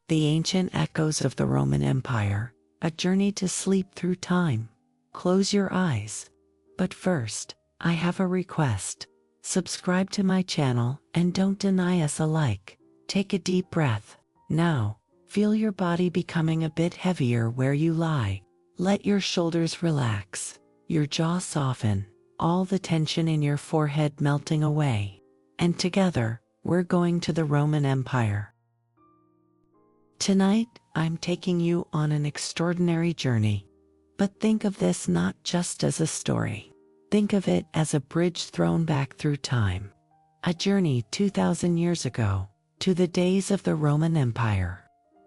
the ancient echoes of the Roman Empire, a journey to sleep through time. Close your eyes. But first, I have a request. Subscribe to my channel and don't deny us a like. Take a deep breath. Now, feel your body becoming a bit heavier where you lie. Let your shoulders relax, your jaw soften, all the tension in your forehead melting away. And together, we're going to the Roman Empire. Tonight, I'm taking you on an extraordinary journey. But think of this not just as a story. Think of it as a bridge thrown back through time. A journey 2,000 years ago, to the days of the Roman Empire.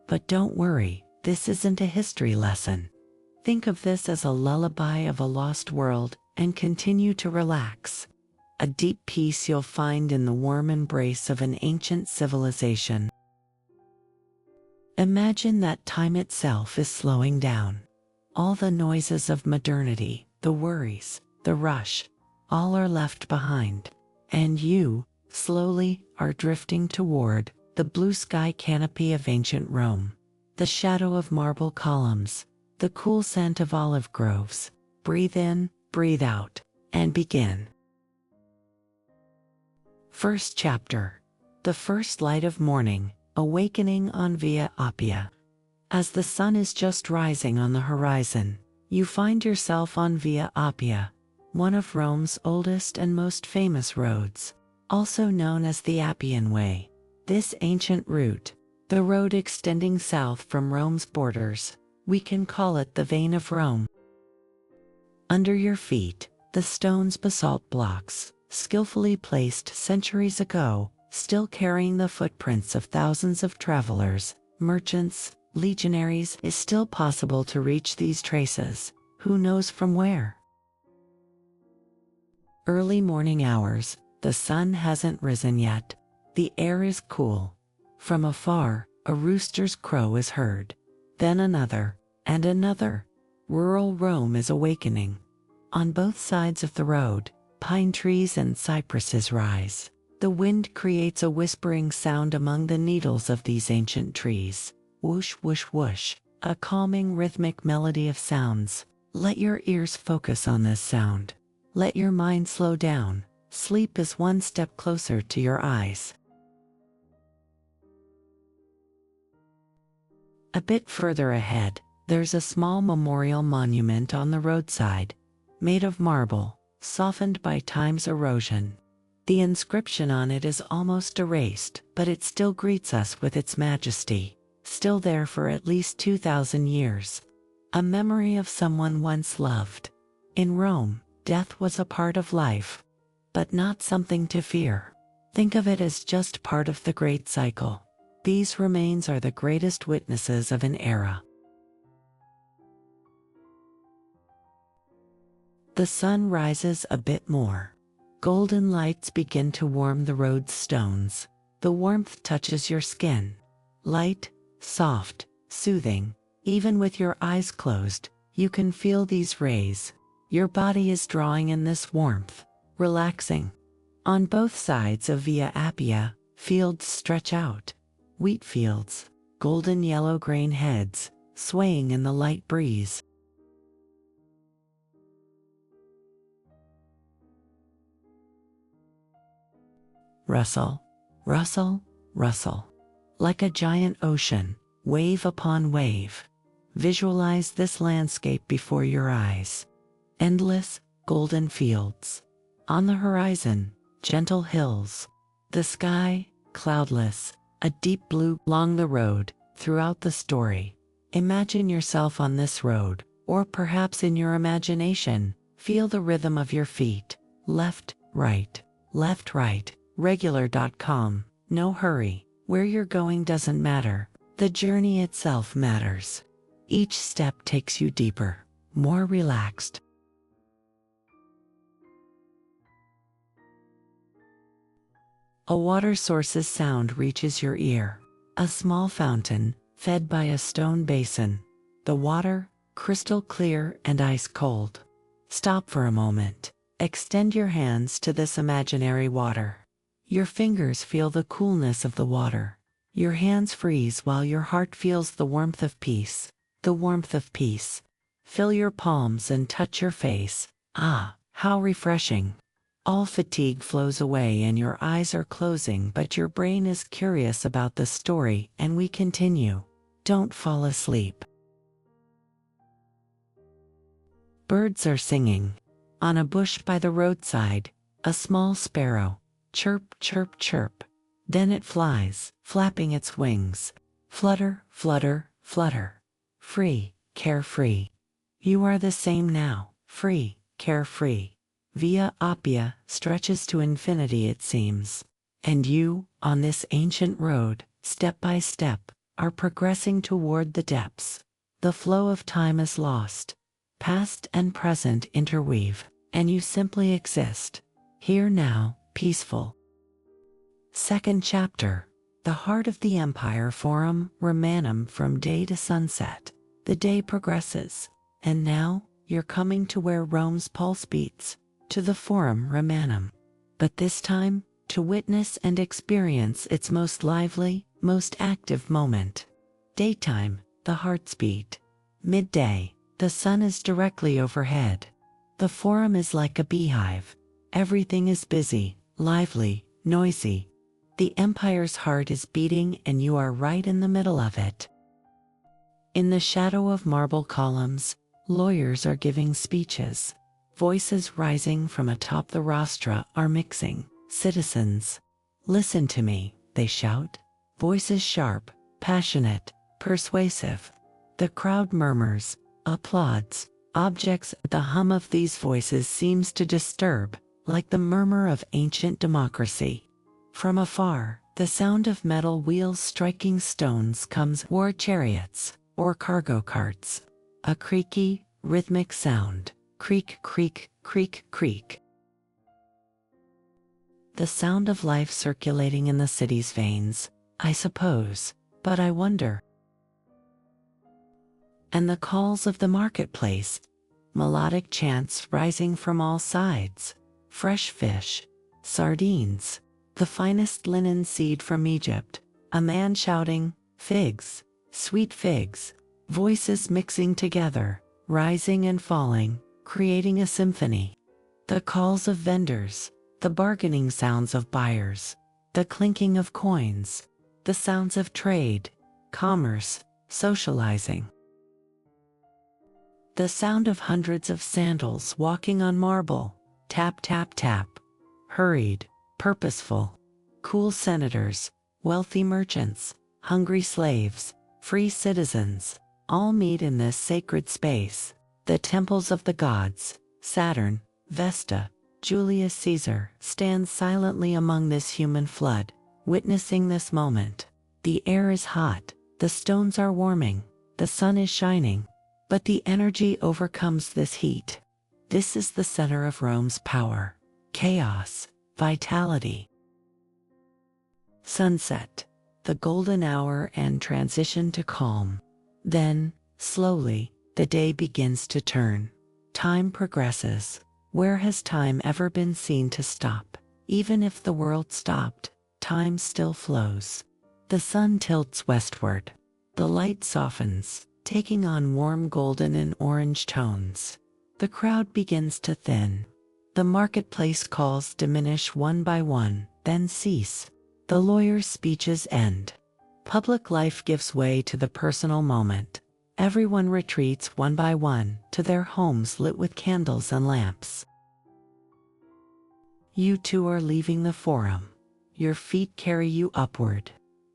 But don't worry, this isn't a history lesson. Think of this as a lullaby of a lost world and continue to relax. A deep peace you'll find in the warm embrace of an ancient civilization. Imagine that time itself is slowing down. All the noises of modernity, the worries, the rush, all are left behind. And you, slowly, are drifting toward the blue sky canopy of ancient Rome, the shadow of marble columns, the cool scent of olive groves. Breathe in, breathe out, and begin. First chapter. The first light of morning, awakening on Via Appia. As the sun is just rising on the horizon, you find yourself on Via Appia, one of Rome's oldest and most famous roads, also known as the Appian Way. This ancient route, the road extending south from Rome's borders, we can call it the vein of Rome. Under your feet, the stone's basalt blocks, skillfully placed centuries ago, still carrying the footprints of thousands of travelers, merchants, legionaries. Is still possible to reach these traces, who knows from where? Early morning hours, the sun hasn't risen yet. The air is cool. From afar, a rooster's crow is heard. Then another, and another. Rural Rome is awakening. On both sides of the road, pine trees and cypresses rise. The wind creates a whispering sound among the needles of these ancient trees. Whoosh, whoosh, whoosh, a calming rhythmic melody of sounds. Let your ears focus on this sound. Let your mind slow down. Sleep is one step closer to your eyes. A bit further ahead, there's a small memorial monument on the roadside, made of marble, softened by time's erosion. The inscription on it is almost erased, but it still greets us with its majesty, still there for at least 2,000 years. A memory of someone once loved. In Rome, death was a part of life, but not something to fear. Think of it as just part of the great cycle. These remains are the greatest witnesses of an era. The sun rises a bit more. Golden lights begin to warm the road's stones. The warmth touches your skin. Light, soft, soothing. Even with your eyes closed, you can feel these rays. Your body is drawing in this warmth, relaxing. On both sides of Via Appia, fields stretch out. Wheat fields, golden yellow grain heads, swaying in the light breeze. Rustle, rustle, rustle. Like a giant ocean, wave upon wave. Visualize this landscape before your eyes. Endless, golden fields. On the horizon, gentle hills. The sky, cloudless. A deep blue along the road. Throughout the story, imagine yourself on this road, or perhaps in your imagination, feel the rhythm of your feet. Left, right, left, right. Regular.com. No hurry. Where you're going doesn't matter. The journey itself matters. Each step takes you deeper, more relaxed. A water source's sound reaches your ear. A small fountain, fed by a stone basin. The water, crystal clear and ice cold. Stop for a moment. Extend your hands to this imaginary water. Your fingers feel the coolness of the water. Your hands freeze while your heart feels the warmth of peace. The warmth of peace. Fill your palms and touch your face. Ah, how refreshing. All fatigue flows away and your eyes are closing, but your brain is curious about the story, and we continue. Don't fall asleep. Birds are singing. On a bush by the roadside, a small sparrow. Chirp, chirp, chirp. Then it flies, flapping its wings. Flutter, flutter, flutter. Free, carefree. You are the same now, free, carefree. Via Appia stretches to infinity, it seems. And you, on this ancient road, step by step, are progressing toward the depths. The flow of time is lost. Past and present interweave, and you simply exist. Here now, peaceful. Second chapter. The heart of the empire. Forum Romanum. From day to sunset, the day progresses. And now, you're coming to where Rome's pulse beats, to the Forum Romanum. But this time, to witness and experience its most lively, most active moment. Daytime, the heart's beat. Midday, the sun is directly overhead. The Forum is like a beehive. Everything is busy, lively, noisy. The empire's heart is beating and you are right in the middle of it. In the shadow of marble columns, lawyers are giving speeches. Voices rising from atop the rostra are mixing. Citizens, listen to me, they shout. Voices sharp, passionate, persuasive. The crowd murmurs, applauds, objects. The hum of these voices seems to disturb, like the murmur of ancient democracy. From afar, the sound of metal wheels striking stones comes. War chariots, or cargo carts. A creaky, rhythmic sound. Creak, creak, creak, creak. The sound of life circulating in the city's veins, I suppose, but I wonder. And the calls of the marketplace, melodic chants rising from all sides. Fresh fish, sardines, the finest linen seed from Egypt, a man shouting, figs, sweet figs, voices mixing together, rising and falling, creating a symphony. The calls of vendors, the bargaining sounds of buyers, the clinking of coins, the sounds of trade, commerce, socializing. The sound of hundreds of sandals walking on marble, tap, tap, tap, hurried, purposeful. Cool senators, wealthy merchants, hungry slaves, free citizens, all meet in this sacred space. The temples of the gods, Saturn, Vesta, Julius Caesar, stand silently among this human flood, witnessing this moment. The air is hot, the stones are warming, the sun is shining, but the energy overcomes this heat. This is the center of Rome's power, chaos, vitality. Sunset, the golden hour and transition to calm. Then, slowly, the day begins to turn. Time progresses. Where has time ever been seen to stop? Even if the world stopped, time still flows. The sun tilts westward. The light softens, taking on warm golden and orange tones. The crowd begins to thin. The marketplace calls diminish one by one, then cease. The lawyer's speeches end. Public life gives way to the personal moment. Everyone retreats one by one to their homes lit with candles and lamps. You too are leaving the Forum. Your feet carry you upward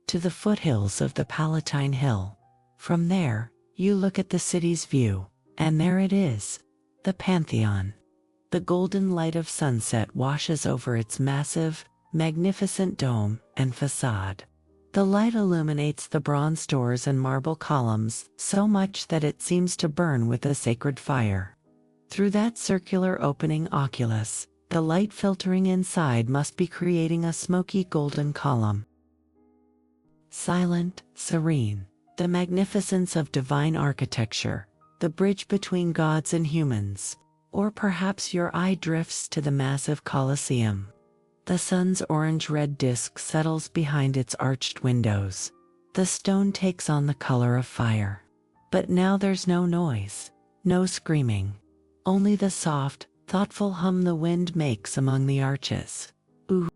to the foothills of the Palatine Hill. From there, you look at the city's view, and there it is, the Pantheon. The golden light of sunset washes over its massive, magnificent dome and facade. The light illuminates the bronze doors and marble columns so much that it seems to burn with a sacred fire. Through that circular opening oculus, the light filtering inside must be creating a smoky golden column. Silent, serene, the magnificence of divine architecture, the bridge between gods and humans. Or perhaps your eye drifts to the massive Colosseum. The sun's orange-red disk settles behind its arched windows. The stone takes on the color of fire. But now there's no noise, no screaming. Only the soft, thoughtful hum the wind makes among the arches. Ooh.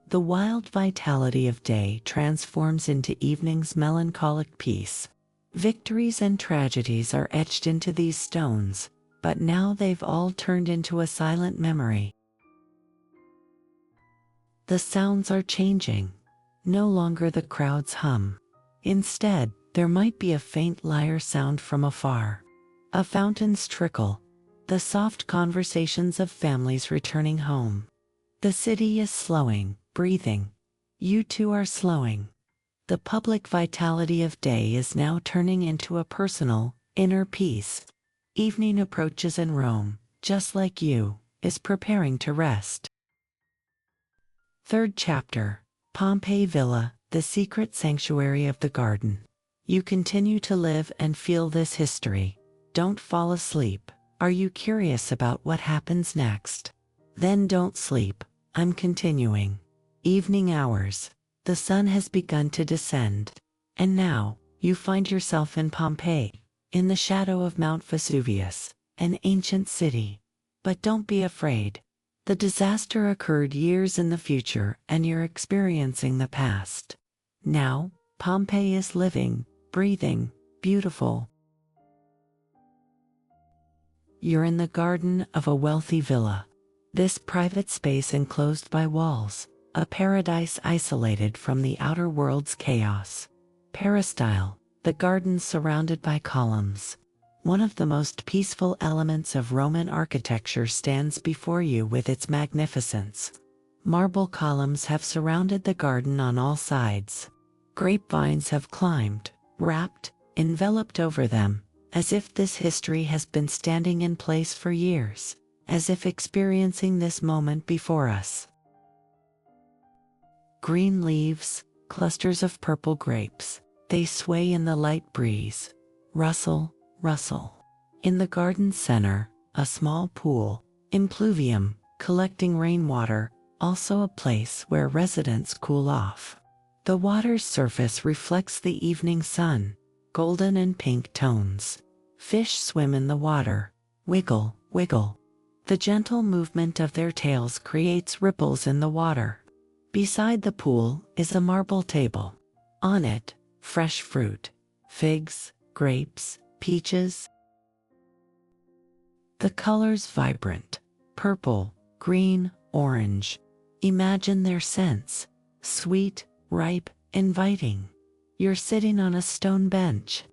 The wild vitality of day transforms into evening's melancholic peace. Victories and tragedies are etched into these stones, but now they've all turned into a silent memory. The sounds are changing. No longer the crowd's hum. Instead, there might be a faint lyre sound from afar. A fountain's trickle. The soft conversations of families returning home. The city is slowing, breathing. You too are slowing. The public vitality of day is now turning into a personal, inner peace. Evening approaches and Rome, just like you, is preparing to rest. Third chapter, Pompeii Villa, the secret sanctuary of the garden. You continue to live and feel this history. Don't fall asleep. Are you curious about what happens next? Then don't sleep. I'm continuing. Evening hours. The sun has begun to descend. And now, you find yourself in Pompeii, in the shadow of Mount Vesuvius, an ancient city. But don't be afraid. The disaster occurred years in the future and you're experiencing the past. Now, Pompeii is living, breathing, beautiful. You're in the garden of a wealthy villa. This private space enclosed by walls, a paradise isolated from the outer world's chaos. Peristyle, the garden surrounded by columns. One of the most peaceful elements of Roman architecture stands before you with its magnificence. Marble columns have surrounded the garden on all sides. Grapevines have climbed, wrapped, enveloped over them, as if this history has been standing in place for years, as if experiencing this moment before us. Green leaves, clusters of purple grapes, they sway in the light breeze. Rustle, rustle. In the garden center, a small pool, impluvium, collecting rainwater, also a place where residents cool off. The water's surface reflects the evening sun, golden and pink tones. Fish swim in the water, wiggle, wiggle. The gentle movement of their tails creates ripples in the water. Beside the pool is a marble table. On it, fresh fruit, figs, grapes, peaches. The colors vibrant, purple, green, orange. Imagine their scents, sweet, ripe, inviting. You're sitting on a stone bench.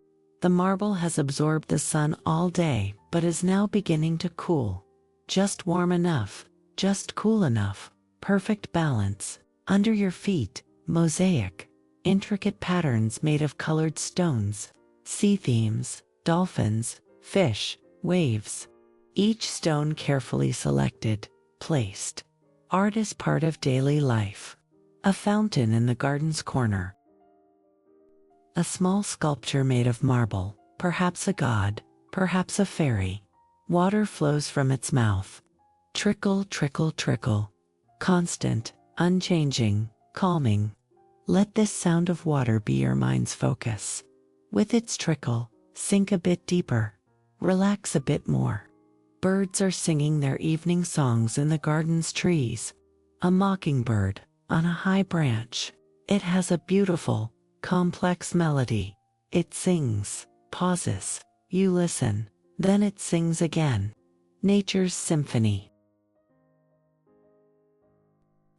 The marble has absorbed the sun all day, but is now beginning to cool. Just warm enough, just cool enough, perfect balance. Under your feet, mosaic, intricate patterns made of colored stones, sea themes, dolphins, fish, waves. Each stone carefully selected, placed. Art is part of daily life. A fountain in the garden's corner. A small sculpture made of marble, perhaps a god, perhaps a fairy. Water flows from its mouth. Trickle, trickle, trickle. Constant, unchanging, calming. Let this sound of water be your mind's focus. With its trickle, sink a bit deeper. Relax a bit more. Birds are singing their evening songs in the garden's trees. A mockingbird, on a high branch. It has a beautiful, complex melody. It sings, pauses, you listen, then it sings again. Nature's symphony.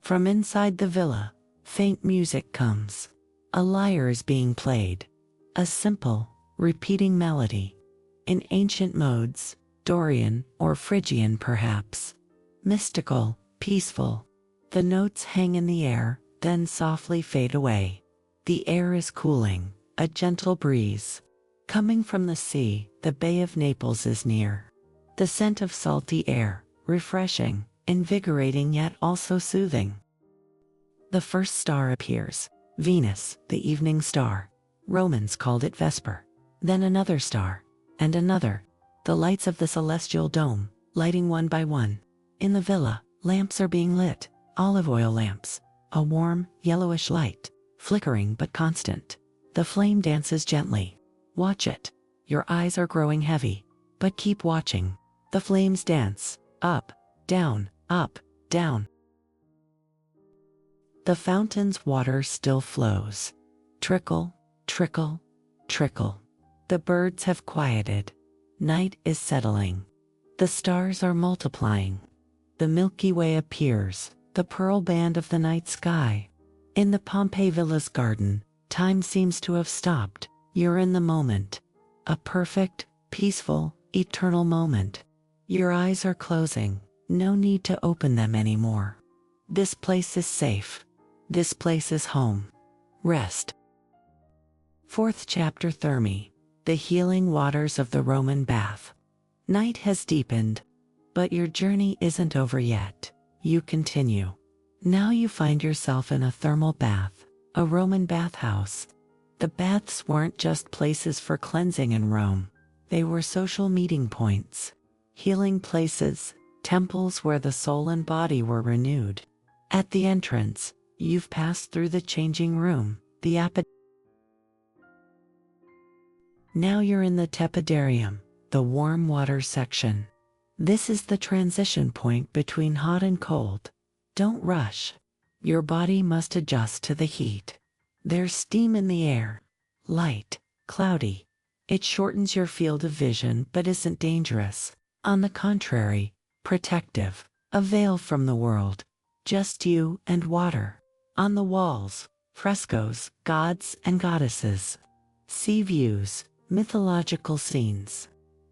From inside the villa, faint music comes. A lyre is being played. A simple, repeating melody. In ancient modes, Dorian or Phrygian perhaps. Mystical, peaceful. The notes hang in the air, then softly fade away. The air is cooling, a gentle breeze. Coming from the sea, the Bay of Naples is near. The scent of salty air, refreshing, invigorating yet also soothing. The first star appears, Venus, the evening star. Romans called it Vesper. Then another star, and another. The lights of the celestial dome, lighting one by one. In the villa, lamps are being lit, olive oil lamps, a warm, yellowish light, flickering but constant. The flame dances gently. Watch it. Your eyes are growing heavy, but keep watching. The flames dance, up, down, up, down. The fountain's water still flows. Trickle, trickle, trickle. The birds have quieted. Night is settling. The stars are multiplying. The Milky Way appears, the pearl band of the night sky. In the Pompeii villa's garden, time seems to have stopped. You're in the moment. A perfect, peaceful, eternal moment. Your eyes are closing. No need to open them anymore. This place is safe. This place is home. Rest. Fourth chapter, Thermi, the healing waters of the Roman bath. Night has deepened, but your journey isn't over yet. You continue. Now you find yourself in a thermal bath, a Roman bathhouse. The baths weren't just places for cleansing in Rome. They were social meeting points, healing places, temples where the soul and body were renewed. At the entrance, you've passed through the changing room, the Appia. Now you're in the tepidarium, the warm water section. This is the transition point between hot and cold. Don't rush. Your body must adjust to the heat. There's steam in the air. Light, cloudy. It shortens your field of vision but isn't dangerous. On the contrary, protective. A veil from the world. Just you and water. On the walls, frescoes, gods and goddesses. Sea views, mythological scenes.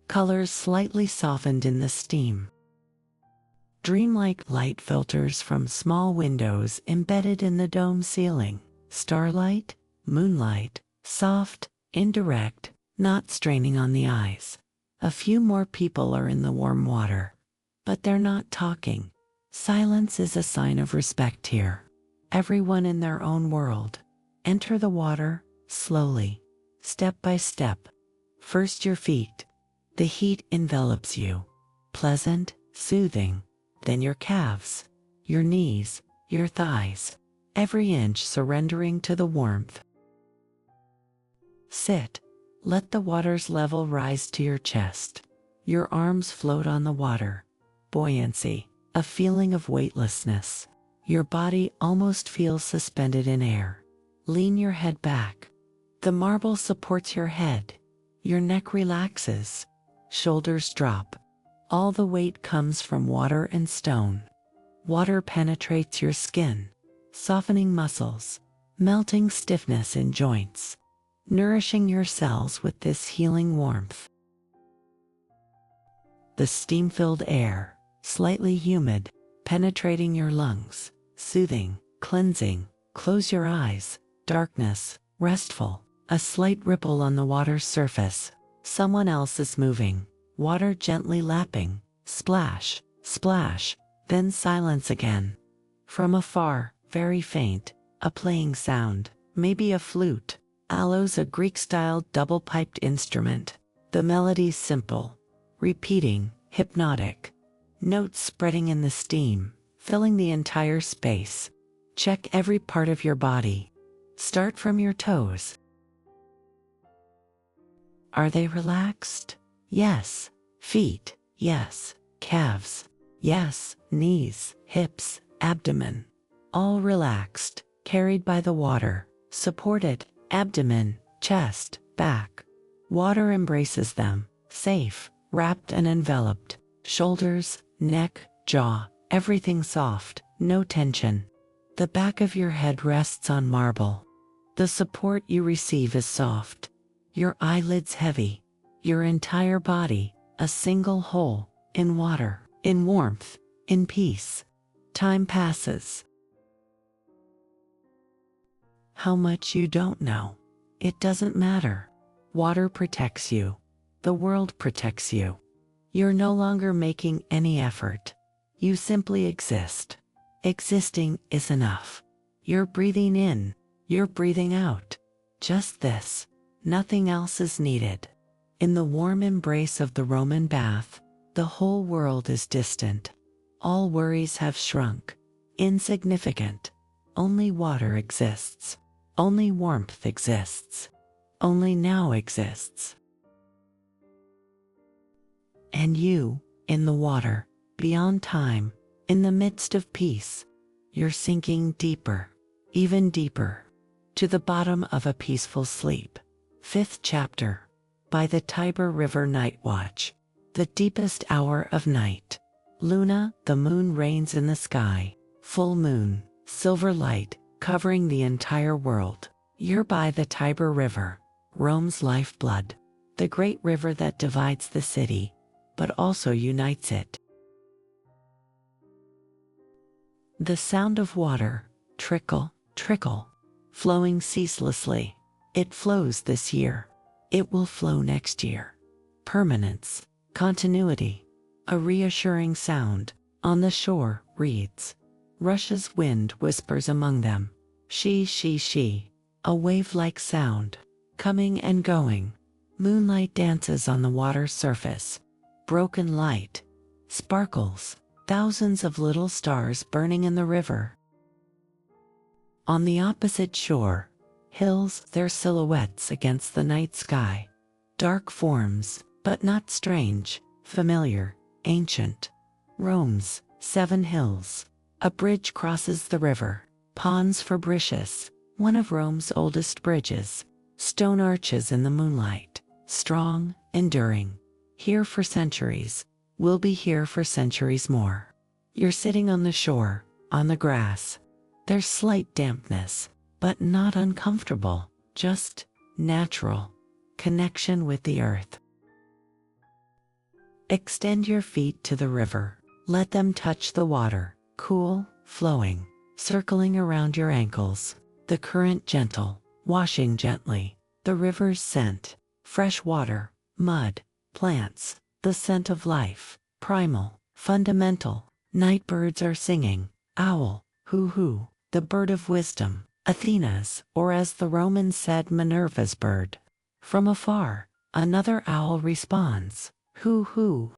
Colors slightly softened in the steam. Dreamlike light filters from small windows embedded in the dome ceiling. Starlight, moonlight, soft, indirect, not straining on the eyes. A few more people are in the warm water, but they're not talking. Silence is a sign of respect here. Everyone in their own world. Enter the water, slowly, step by step. First your feet. The heat envelops you. Pleasant, soothing. Then your calves, your knees, your thighs. Every inch surrendering to the warmth. Sit. Let the water's level rise to your chest. Your arms float on the water. Buoyancy, a feeling of weightlessness. Your body almost feels suspended in air. Lean your head back. The marble supports your head. Your neck relaxes. Shoulders drop. All the weight comes from water and stone. Water penetrates your skin, softening muscles, melting stiffness in joints, nourishing your cells with this healing warmth. The steam-filled air, slightly humid, penetrating your lungs, soothing, cleansing. Close your eyes. Darkness, restful. A slight ripple on the water's surface. Someone else is moving. Water gently lapping. Splash, splash, then silence again. From afar, very faint, a playing sound, maybe a flute. Aloes, a Greek-style double-piped instrument. The melody's simple, repeating, hypnotic. Notes spreading in the steam, filling the entire space. Check every part of your body. Start from your toes. Are they relaxed? Yes. Feet? Yes. Calves? Yes. Knees, hips, abdomen. All relaxed, carried by the water, supported, abdomen, chest, back. Water embraces them, safe, wrapped and enveloped. Shoulders, neck, jaw, everything soft, no tension. The back of your head rests on marble. The support you receive is soft. Your eyelids heavy. Your entire body, a single whole, in water, in warmth, in peace. Time passes. How much you don't know. It doesn't matter. Water protects you. The world protects you. You're no longer making any effort. You simply exist. Existing is enough. You're breathing in. You're breathing out. Just this. Nothing else is needed. In the warm embrace of the Roman bath, the whole world is distant. All worries have shrunk. Insignificant. Only water exists. Only warmth exists. Only now exists. And you, in the water, beyond time, in the midst of peace, you're sinking deeper, even deeper, to the bottom of a peaceful sleep. 5th chapter. By the Tiber River Night Watch. The deepest hour of night. Luna, the moon reigns in the sky. Full moon, silver light, covering the entire world. You're by the Tiber River, Rome's lifeblood. The great river that divides the city, but also unites it. The sound of water, trickle, trickle, flowing ceaselessly. It flows this year. It will flow next year. Permanence, continuity, a reassuring sound. On the shore, reeds. Rush's wind whispers among them. She. A wave-like sound, coming and going. Moonlight dances on the water's surface. Broken light, sparkles, thousands of little stars burning in the river. On the opposite shore, hills, their silhouettes against the night sky. Dark forms, but not strange, familiar, ancient. Rome's 7 hills. A bridge crosses the river. Pons Fabricius, one of Rome's oldest bridges. Stone arches in the moonlight. Strong, enduring. Here for centuries. Will be here for centuries more. You're sitting on the shore, on the grass. There's slight dampness, but not uncomfortable, just natural. Connection with the earth. Extend your feet to the river. Let them touch the water, cool, flowing, circling around your ankles. The current gentle, washing gently. The river's scent, fresh water, mud, plants, the scent of life, primal, fundamental. Night birds are singing. Owl, hoo, the bird of wisdom. Athena's, or as the Romans said, Minerva's bird. From afar, another owl responds. Hoo.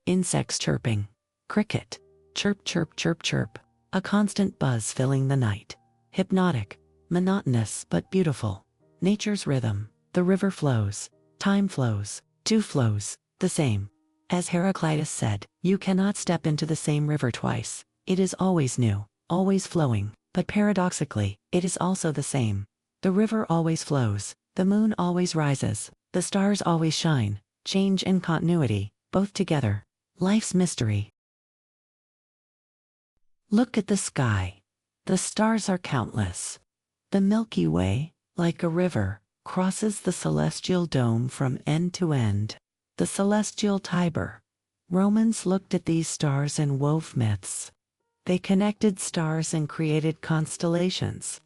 Insects chirping. Cricket. Chirp, chirp, chirp, chirp. A constant buzz filling the night. Hypnotic, monotonous but beautiful. Nature's rhythm. The river flows. Time flows. 2 flows. The same. As Heraclitus said, you cannot step into the same river twice. It is always new, always flowing. But paradoxically, it is also the same. The river always flows. The moon always rises. The stars always shine. Change and continuity, both together. Life's mystery. Look at the sky. The stars are countless. The Milky Way, like a river, crosses the celestial dome from end to end. The celestial Tiber. Romans looked at these stars and wove myths. They connected stars and created constellations.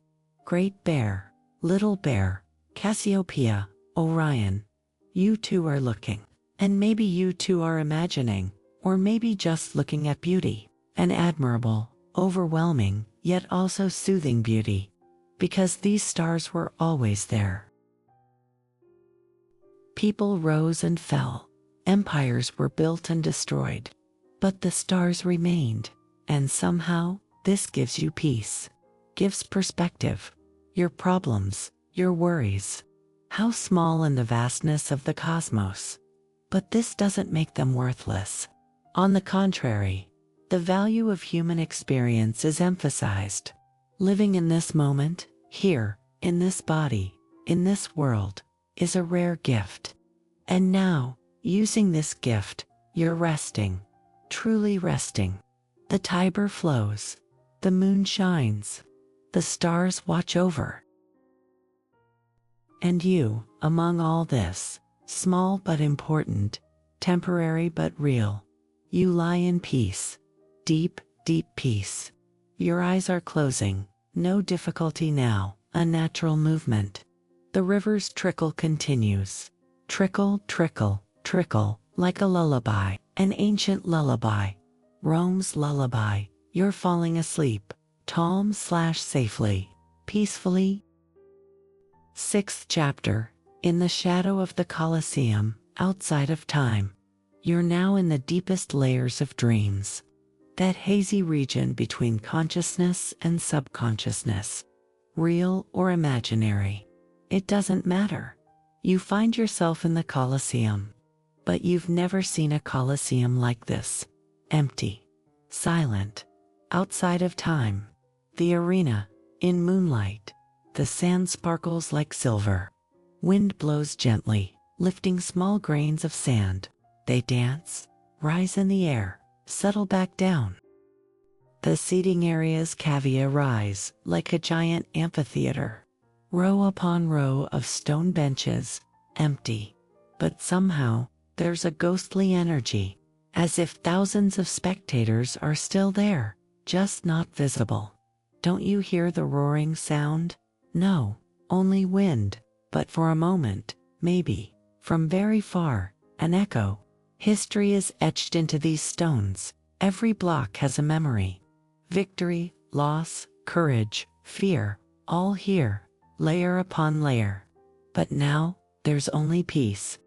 Great Bear, Little Bear, Cassiopeia, Orion. You too are looking. And maybe you too are imagining, or maybe just looking at beauty. An admirable, overwhelming, yet also soothing beauty. Because these stars were always there. People rose and fell. Empires were built and destroyed. But the stars remained. And somehow, this gives you peace. Gives perspective. Your problems, your worries. How small in the vastness of the cosmos. But this doesn't make them worthless. On the contrary, the value of human experience is emphasized. Living in this moment, here, in this body, in this world, is a rare gift. And now, using this gift, you're resting. Truly resting. The Tiber flows. The moon shines. The stars watch over. And you, among all this, small but important, temporary but real, you lie in peace. Deep, deep peace. Your eyes are closing. No difficulty now, a natural movement. The river's trickle continues. Trickle, trickle, trickle, like a lullaby, an ancient lullaby. Rome's lullaby. You're falling asleep. Calm/safely. Peacefully. 6th chapter. In the shadow of the Colosseum, outside of time. You're now in the deepest layers of dreams. that hazy region between consciousness and subconsciousness, real or imaginary. It doesn't matter. You find yourself in the Colosseum, but you've never seen a Colosseum like this. Empty, silent, outside of time. The arena, in moonlight. The sand sparkles like silver. Wind blows gently, lifting small grains of sand. They dance, rise in the air, settle back down. The seating areas cavea rise like a giant amphitheater. Row upon row of stone benches, empty. But somehow, there's a ghostly energy, as if thousands of spectators are still there, just not visible. Don't you hear the roaring sound? No, only wind, but for a moment, maybe, from very far, an echo. History is etched into these stones. Every block has a memory. Victory, loss, courage, fear, all here, layer upon layer. But now, there's only peace.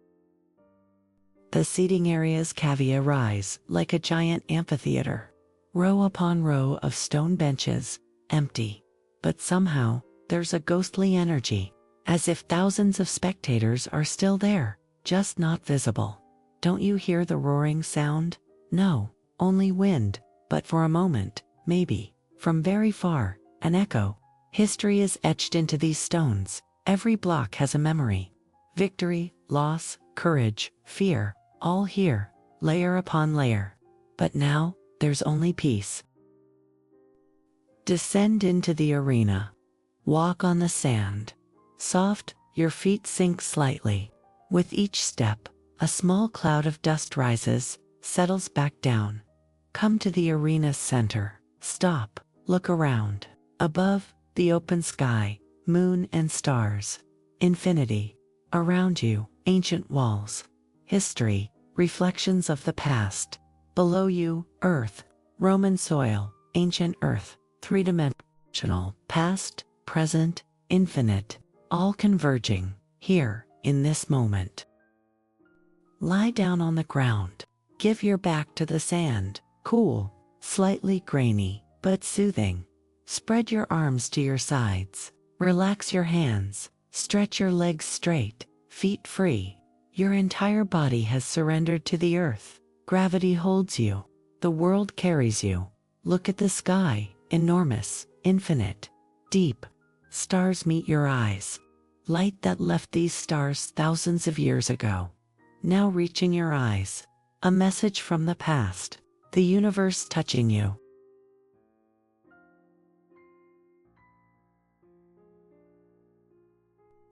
The seating areas cavea rise like a giant amphitheater. Row upon row of stone benches, empty. But somehow, there's a ghostly energy, as if thousands of spectators are still there, just not visible. Don't you hear the roaring sound? No, only wind, but for a moment, maybe, from very far, an echo. History is etched into these stones. Every block has a memory. Victory, loss, courage, fear, all here, layer upon layer. But now, there's only peace. Descend into the arena. Walk on the sand. Soft, your feet sink slightly. With each step, a small cloud of dust rises, settles back down. Come to the arena's center. Stop, look around. Above, the open sky, moon and stars. Infinity. Around you, ancient walls. History, reflections of the past. Below you, earth, Roman soil, ancient earth, three-dimensional, past, present, infinite, all converging, here, in this moment. Lie down on the ground. Give your back to the sand, cool, slightly grainy, but soothing. Spread your arms to your sides. Relax your hands. Stretch your legs straight, feet free. Your entire body has surrendered to the earth. Gravity holds you. The world carries you. Look at the sky, enormous, infinite, deep. Stars meet your eyes. Light that left these stars thousands of years ago. Now reaching your eyes. A message from the past. The universe touching you.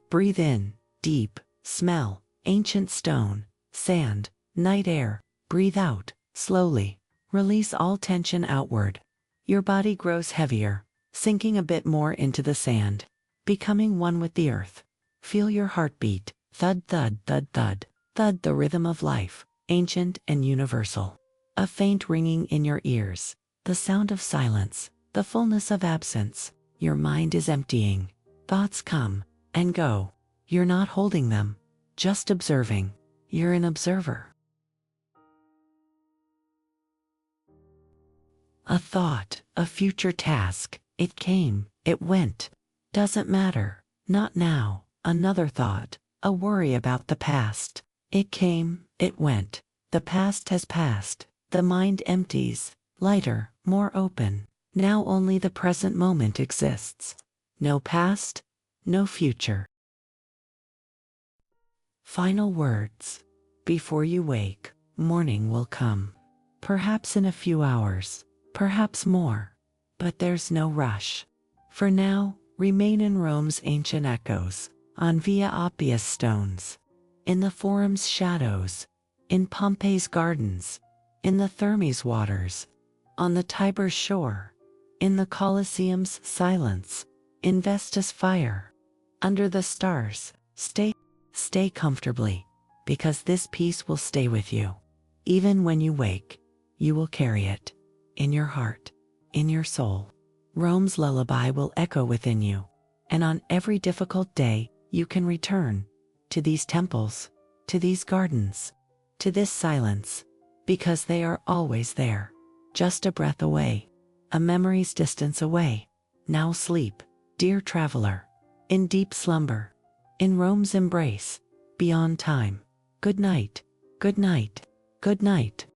Breathe in, deep, smell, ancient stone, sand, night air. Breathe out, slowly. Release all tension outward. Your body grows heavier, sinking a bit more into the sand, becoming one with the earth. Feel your heartbeat, thud, thud, thud, thud, thud, the rhythm of life, ancient and universal. A faint ringing in your ears, the sound of silence, the fullness of absence. Your mind is emptying. Thoughts come and go. You're not holding them, just observing. You're an observer. A thought, a future task. It came, it went. Doesn't matter, not now. Another thought, a worry about the past. It came, it went. The past has passed. The mind empties, lighter, more open. Now only the present moment exists. No past, no future. Final words. Before you wake, morning will come. Perhaps in a few hours, perhaps more. But there's no rush. For now, remain in Rome's ancient echoes, on Via Appia's stones, in the Forum's shadows, in Pompeii's gardens, in the Thermes waters, on the Tiber's shore, in the Colosseum's silence, in Vesta's fire, under the stars. Stay comfortably, because this peace will stay with you. Even when you wake, you will carry it, in your heart, in your soul. Rome's lullaby will echo within you, and on every difficult day, you can return to these temples, to these gardens, to this silence, because they are always there, just a breath away, a memory's distance away. Now sleep, dear traveler, in deep slumber, in Rome's embrace, beyond time. Good night, good night, good night.